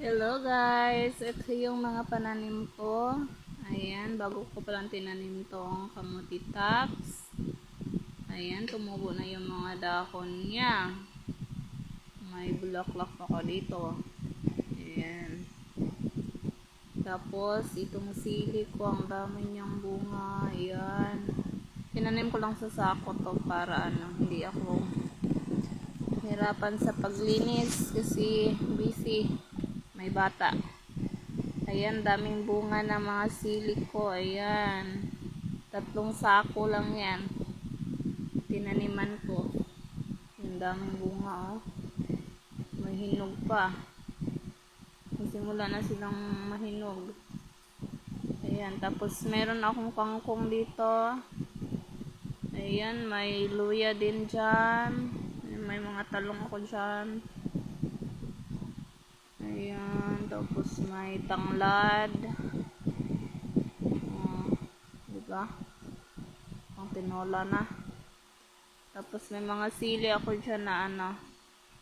Hello guys! Ito yung mga pananim ko. Ayan, bago ko palang tinanim tong kamuti tops. Ayan, tumubo na yung mga dahon niya. May bulaklak ako dito. Ayan. Tapos, itong sili ko, ang dami niyang bunga. Ayan. Tinanim ko lang sa sako to para hindi ako hirapan sa paglinis kasi busy. May bata. Ayan, daming bunga ng mga sili ko. Ayan. 3 sako lang yan. Tinaniman ko. Yung daming bunga, oh. May hinog pa. Simula na silang mahinog. Ayan. Tapos, meron akong kangkong dito. Ayan, may luya din dyan. May mga talong ako dyan. Ayan. Tapos, may tanglad. Diba? Ang tinola na. Tapos may mga sili ako dyan na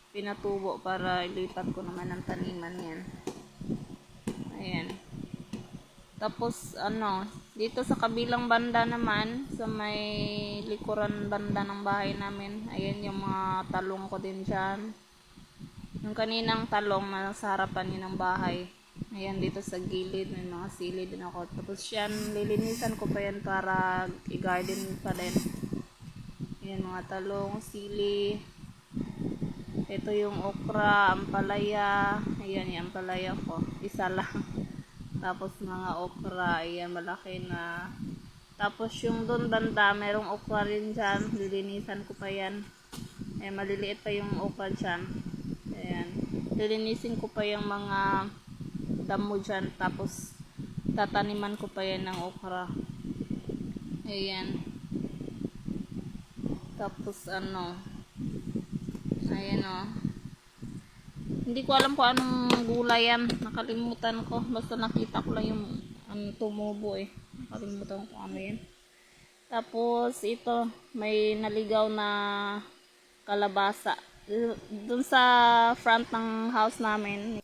pinatubo para ilipat ko naman ng taniman yan. Ayan. Tapos dito sa kabilang banda naman, sa may likuran banda ng bahay namin, ayan yung mga talong ko din dyan. Yung kaninang talong na sa harapan yun ng bahay. Ayan, dito sa gilid may mga sili din ako. Tapos yan, lilinisan ko pa yan para i-garden pa din. Ayan, mga talong, sili. Ito yung okra, ampalaya. Ayan, yung ampalaya ko. Isa lang. Tapos mga okra, ayan, malaki na. Tapos yung doon banda, merong okra rin dyan. Lilinisan ko pa yan. Ayan, maliliit pa yung okra dyan. Ayan, lilinisin ko pa yung mga damo dyan, tapos tataniman ko pa yan ng okra. Ayan. Tapos ayan hindi ko alam kung anong gulay yan, nakalimutan ko, basta nakita ko lang yung tumubo nakalimutan ko kung ano yan. Tapos ito, may naligaw na kalabasa dun sa front ng house namin,